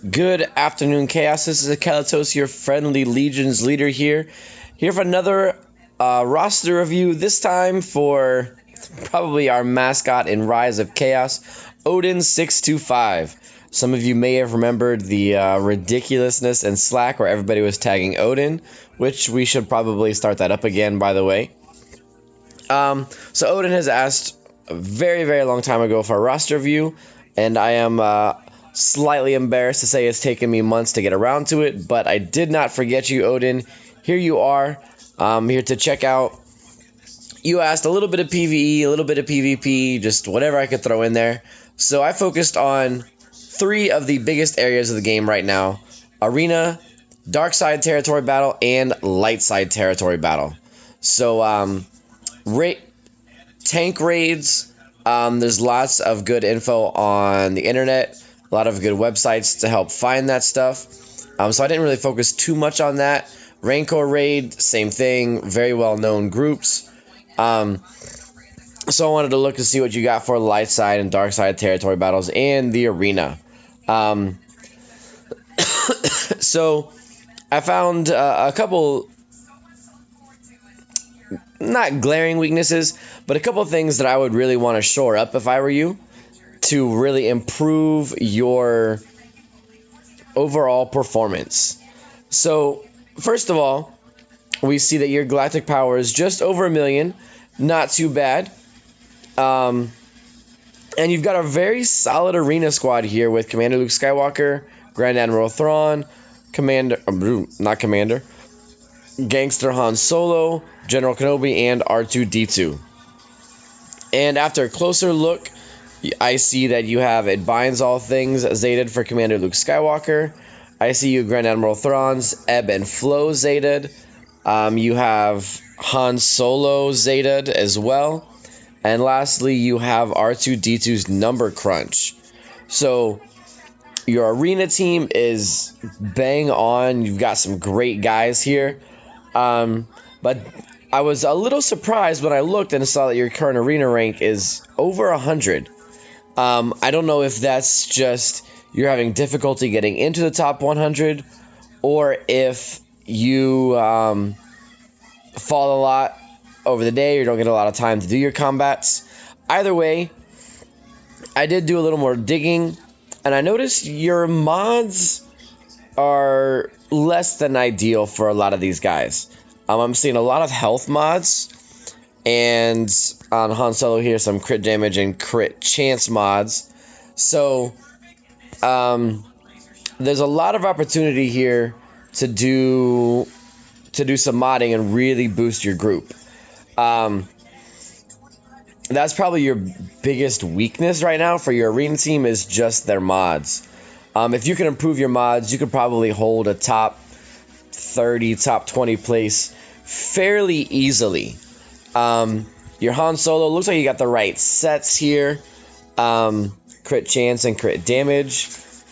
Good afternoon, Chaos. This is Akelatos, your friendly Legions leader here for another roster review. This time for probably our mascot in Rise of Chaos, Odin625. Some of you may have remembered the ridiculousness and slack where everybody was tagging Odin, which we should probably start that up again, by the way. So Odin has asked a very, very long time ago for a roster review, and I am slightly embarrassed to say it's taken me months to get around to it, but I did not forget you, Odin. Here you are, here to check out. You asked a little bit of PvE, a little bit of PvP, just whatever I could throw in there. So I focused on 3 of the biggest areas of the game right now: Arena, Dark Side Territory Battle, and Light Side Territory Battle. So, tank raids, there's lots of good info on the internet. A lot of good websites to help find that stuff. So I didn't really focus too much on that. Rancor raid, same thing. Very well-known groups. So I wanted to look to see what you got for light side and dark side territory battles and the arena. So I found a couple, not glaring weaknesses, but a couple of things that I would really want to shore up if I were you, to really improve your overall performance. So, first of all, we see that your galactic power is just over 1 million. Not too bad. And you've got a very solid arena squad here with Commander Luke Skywalker, Grand Admiral Thrawn, Gangster Han Solo, General Kenobi, and R2-D2. And after a closer look, I see that you have It Binds All Things Zated for Commander Luke Skywalker. I see you Grand Admiral Thrawn's Ebb and Flow Zated. You have Han Solo Zated as well. And lastly, you have R2-D2's Number Crunch. So your arena team is bang on. You've got some great guys here. But I was a little surprised when I looked and saw that your current arena rank is over 100. I don't know if that's just you're having difficulty getting into the top 100, or if you fall a lot over the day or don't get a lot of time to do your combats. Either way, I did do a little more digging, and I noticed your mods are less than ideal for a lot of these guys. I'm seeing a lot of health mods, and on Han Solo here, some crit damage and crit chance mods. So, there's a lot of opportunity here to do some modding and really boost your group. That's probably your biggest weakness right now for your arena team, is just their mods. If you can improve your mods, you could probably hold a top 30, top 20 place fairly easily. Your Han Solo looks like you got the right sets here. Crit chance and crit damage.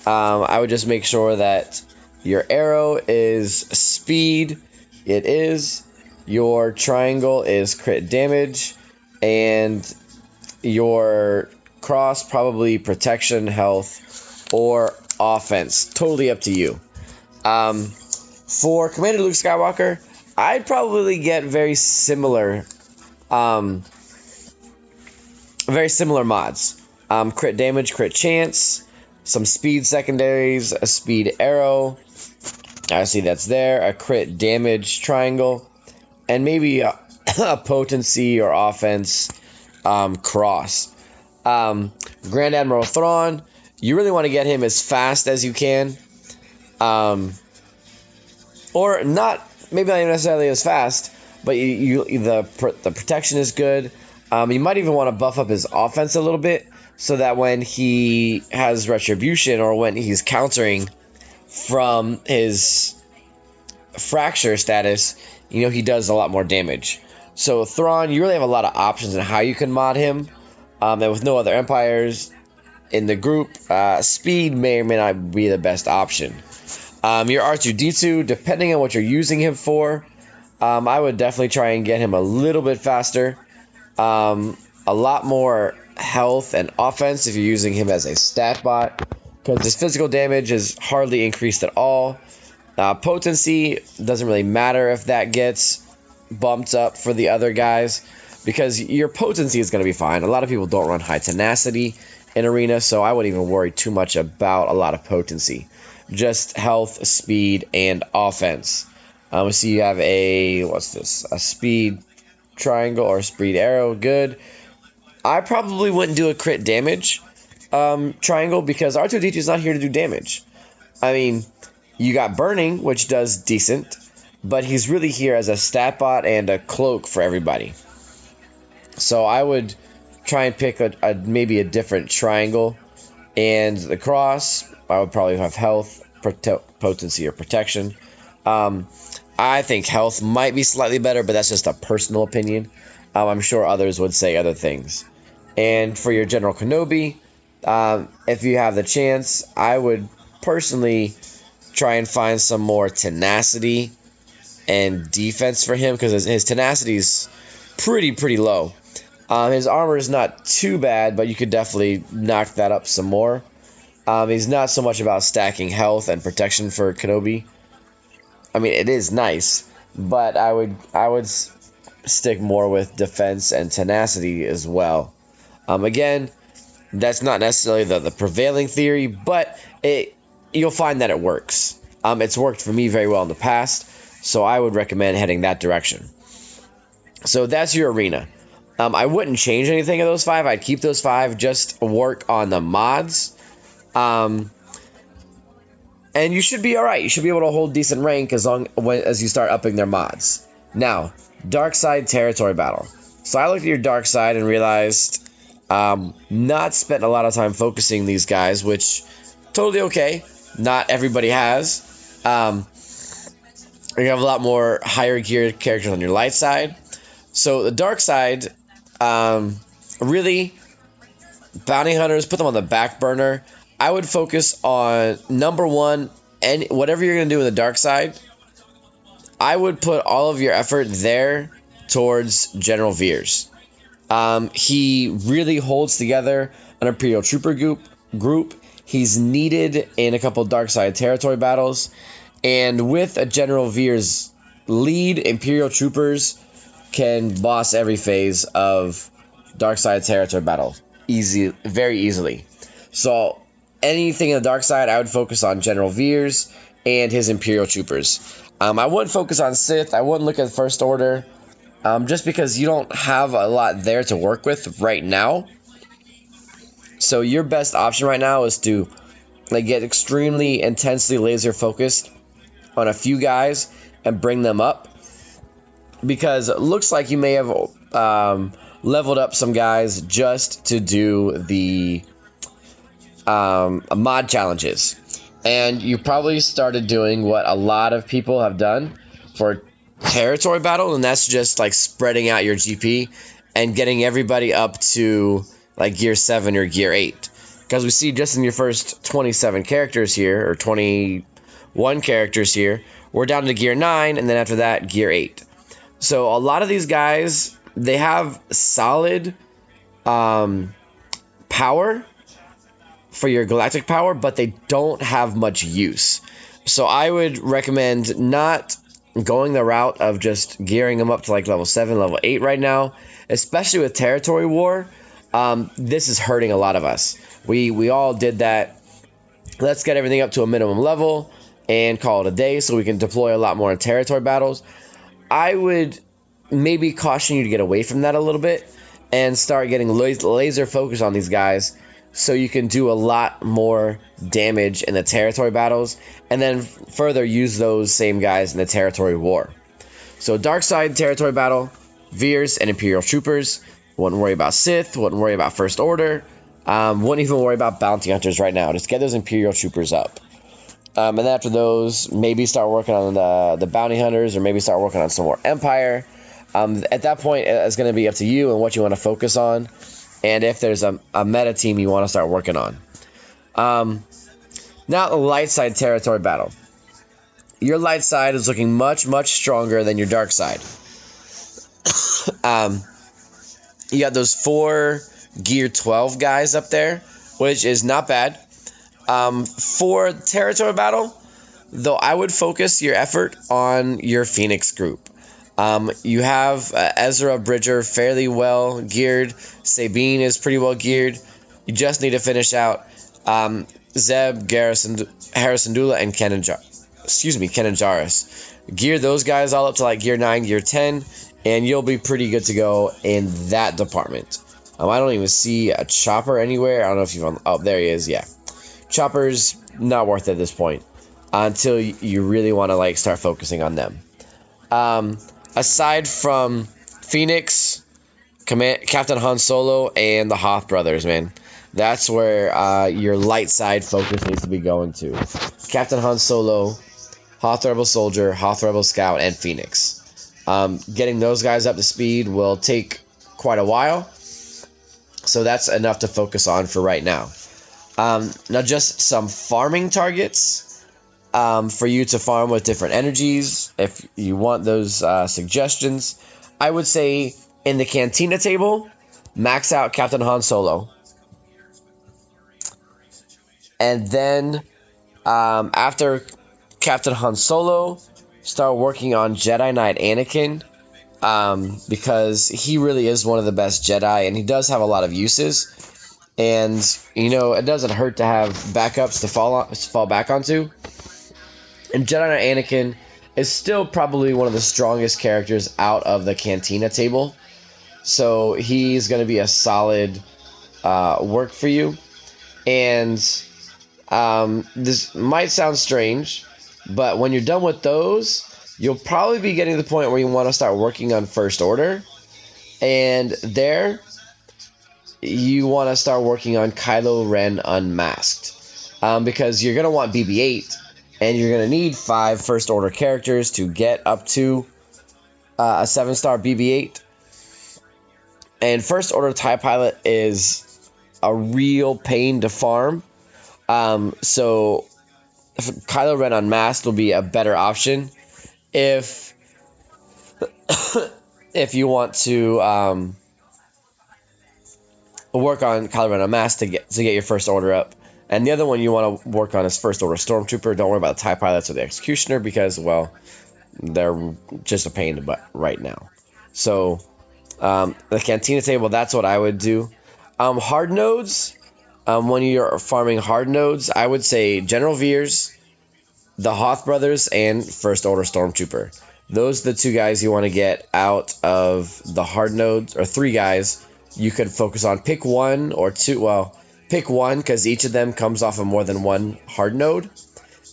I would just make sure that your arrow is speed. It is. Your triangle is crit damage. And your cross probably protection, health, or offense. Totally up to you. For Commander Luke Skywalker, I'd probably get very similar mods. Crit damage, crit chance, some speed secondaries, a speed arrow. I see that's there. A crit damage triangle, and maybe a potency or offense cross. Grand Admiral Thrawn, you really want to get him as fast as you can. Or not, maybe not necessarily as fast, but the protection is good. You might even want to buff up his offense a little bit, so that when he has retribution, or when he's countering from his fracture status, he does a lot more damage. So Thrawn, you really have a lot of options on how you can mod him. And with no other empires in the group, speed may or may not be the best option. Your R2-D2, depending on what you're using him for, I would definitely try and get him a little bit faster. A lot more health and offense if you're using him as a stat bot. because his physical damage is hardly increased at all. Potency doesn't really matter if that gets bumped up for the other guys, because your potency is going to be fine. A lot of people don't run high tenacity in arena, so I wouldn't even worry too much about a lot of potency. Just health, speed, and offense. We see you have a, what's this? A speed triangle or speed arrow. Good. I probably wouldn't do a crit damage triangle, because R2-D2 is not here to do damage. I mean, you got burning, which does decent, but he's really here as a stat bot and a cloak for everybody. So I would try and pick maybe a different triangle. And the cross, I would probably have health, potency, or protection. I think health might be slightly better, but that's just a personal opinion. I'm sure others would say other things. And for your General Kenobi, if you have the chance, I would personally try and find some more tenacity and defense for him, because his tenacity is pretty low. His armor is not too bad, but you could definitely knock that up some more. He's not so much about stacking health and protection for Kenobi. I mean, it is nice, but I would stick more with defense and tenacity as well. Again, that's not necessarily the prevailing theory, but you'll find that it works. It's worked for me very well in the past, so I would recommend heading that direction. So that's your arena. I wouldn't change anything of those 5. I'd keep those 5, just work on the mods. And you should be alright. You should be able to hold decent rank as you start upping their mods. Now, Dark Side Territory Battle. So I looked at your Dark Side and realized not spent a lot of time focusing these guys, which totally okay. Not everybody has. You have a lot more higher geared characters on your light side. So the Dark Side, really, bounty hunters, put them on the back burner. I would focus on number one, and whatever you're going to do with the Dark Side, I would put all of your effort there towards General Veers. He really holds together an Imperial Trooper group. He's needed in a couple Dark Side territory battles. And with a General Veers lead, Imperial Troopers can boss every phase of Dark Side territory battle very easily. So anything in the Dark Side, I would focus on General Veers and his Imperial Troopers. I wouldn't focus on Sith. I wouldn't look at First Order, just because you don't have a lot there to work with right now. So your best option right now is to get extremely intensely laser focused on a few guys and bring them up, because it looks like you may have leveled up some guys just to do the mod challenges, and you probably started doing what a lot of people have done for territory battle, and that's just spreading out your GP and getting everybody up to gear 7 or gear 8, because we see just in your first 27 characters here, or 21 characters here, we're down to gear 9, and then after that gear 8. So a lot of these guys, they have solid power for your galactic power, but they don't have much use. So I would recommend not going the route of just gearing them up to level 7, level 8 right now, especially with territory war. This is hurting a lot of us. We all did that. Let's get everything up to a minimum level and call it a day so we can deploy a lot more in territory battles. I would maybe caution you to get away from that a little bit and start getting laser focus on these guys, so you can do a lot more damage in the territory battles, and then further use those same guys in the territory war. So Dark Side territory battle, Veers and Imperial Troopers. Wouldn't worry about Sith, wouldn't worry about First Order, wouldn't even worry about Bounty Hunters right now. Just get those Imperial Troopers up. And then after those, maybe start working on the Bounty Hunters, or maybe start working on some more Empire. At that point, it's going to be up to you and what you want to focus on, and if there's a meta team you want to start working on. Now the light side territory battle. Your light side is looking much stronger than your dark side. You got those 4 gear 12 guys up there, which is not bad. For territory battle, though, I would focus your effort on your Phoenix group. You have Ezra Bridger fairly well geared. Sabine is pretty well geared. You just need to finish out Zeb, Harrison Dula, and Kenan Jarrus. Gear those guys all up to like gear 9, gear 10, and you'll be pretty good to go in that department. I don't even see a Chopper anywhere. I don't know if you've... Oh, there he is, yeah. Chopper's not worth it at this point until you really want to like start focusing on them. Aside from Phoenix, Captain Han Solo, and the Hoth brothers, man, that's where your light side focus needs to be going to. Captain Han Solo, Hoth Rebel Soldier, Hoth Rebel Scout, and Phoenix. Getting those guys up to speed will take quite a while, so that's enough to focus on for right now. Now, just some farming targets for you to farm with different energies. If you want those suggestions, I would say in the Cantina table, max out Captain Han Solo. And then after Captain Han Solo, start working on Jedi Knight Anakin, because he really is one of the best Jedi, and he does have a lot of uses. And, you know, it doesn't hurt to have backups to fall back onto. And Jedi Knight Anakin is still probably one of the strongest characters out of the Cantina table. So he's going to be a solid work for you. And this might sound strange, but when you're done with those, you'll probably be getting to the point where you want to start working on First Order. And there, you want to start working on Kylo Ren Unmasked. Because you're going to want BB-8, and you're going to need 5 First Order characters to get up to a 7-star BB-8. And First Order TIE Pilot is a real pain to farm. So Kylo Ren Unmasked will be a better option if if you want to work on Kylo Ren Unmasked to get your First Order up. And the other one you want to work on is First Order Stormtrooper. Don't worry about the TIE Pilots or the Executioner because, well, they're just a pain in the butt right now. So the Cantina table, that's what I would do. Hard nodes, when you're farming hard nodes, I would say General Veers, the Hoth brothers, and First Order Stormtrooper. Those are the 2 guys you want to get out of the hard nodes, or 3 guys you could focus on. Pick 1 or 2. Well, pick 1 because each of them comes off of more than 1 hard node,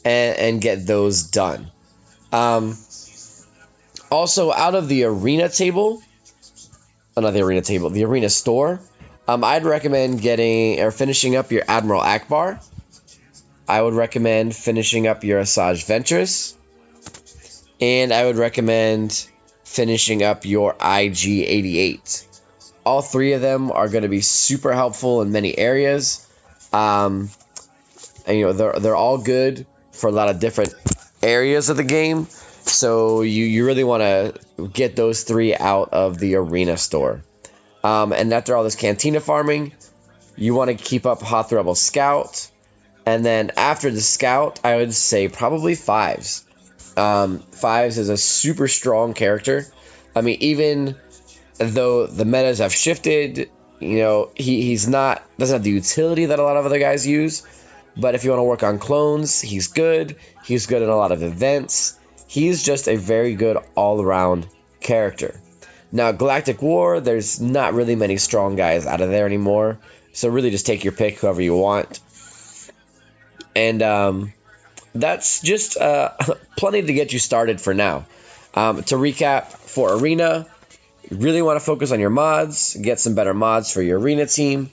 and get those done. Also, out of the arena table, not the arena table, the arena store, I'd recommend finishing up your Admiral Akbar. I would recommend finishing up your Asajj Ventress. And I would recommend finishing up your IG-88. All 3 of them are going to be super helpful in many areas. And, you know, they're all good for a lot of different areas of the game. So you really want to get those 3 out of the arena store. And after all this Cantina farming, you want to keep up Hoth Rebel Scout. And then after the Scout, I would say probably Fives. Fives is a super strong character. I mean, even though the metas have shifted, you know, doesn't have the utility that a lot of other guys use. But if you want to work on clones, he's good. He's good in a lot of events. He's just a very good all-around character. Now, Galactic War, there's not really many strong guys out of there anymore. So really just take your pick, whoever you want. And that's just plenty to get you started for now. To recap, for Arena, you really want to focus on your mods. Get some better mods for your Arena team.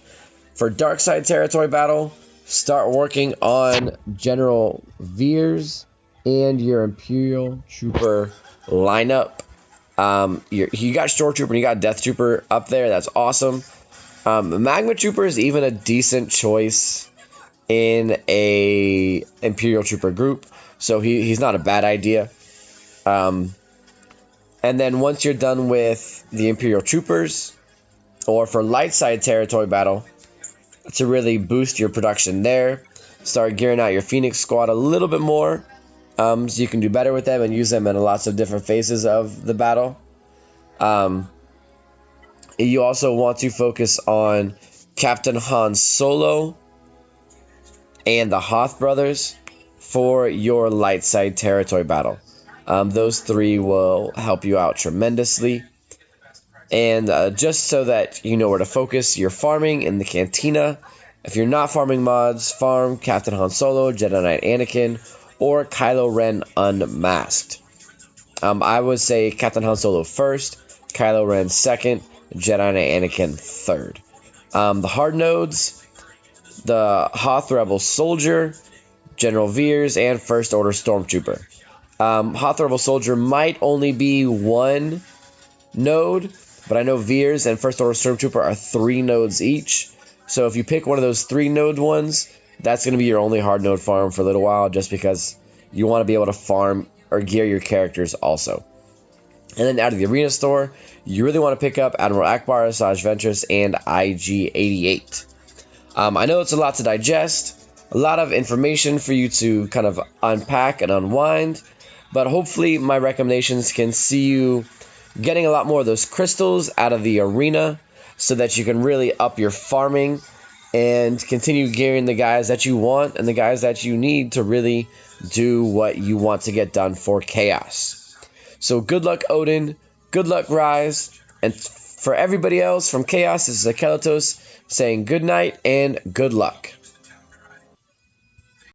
For Dark Side Territory Battle, start working on General Veers and your Imperial Trooper lineup. You got Stormtrooper and you got Death Trooper up there. That's awesome. Magma Trooper is even a decent choice in a Imperial Trooper group, so he's not a bad idea. And then once you're done with the Imperial Troopers, or for light side territory battle, to really boost your production there, start gearing out your Phoenix squad a little bit more, so you can do better with them and use them in lots of different phases of the battle. You also want to focus on Captain Han Solo and the Hoth brothers for your light side territory battle. Those three will help you out tremendously. And just so that you know where to focus your farming in the Cantina, if you're not farming mods, farm Captain Han Solo, Jedi Knight Anakin, or Kylo Ren Unmasked. I would say Captain Han Solo first, Kylo Ren second, Jedi Knight Anakin third. The hard nodes, the Hoth Rebel Soldier, General Veers, and First Order Stormtrooper. Hoth Rebel Soldier might only be one node, but I know Veers and First Order Stormtrooper are 3 nodes each. So if you pick one of those 3 node ones, that's going to be your only hard node farm for a little while, just because you want to be able to farm or gear your characters also. And then out of the arena store, you really want to pick up Admiral Akbar, Asajj Ventress, and IG-88. I know it's a lot to digest, a lot of information for you to kind of unpack and unwind, but hopefully my recommendations can see you getting a lot more of those crystals out of the arena so that you can really up your farming and continue gearing the guys that you want and the guys that you need to really do what you want to get done for Chaos. So good luck, Odin. Good luck, Rise. And for everybody else from Chaos, this is Akelatos saying good night and good luck.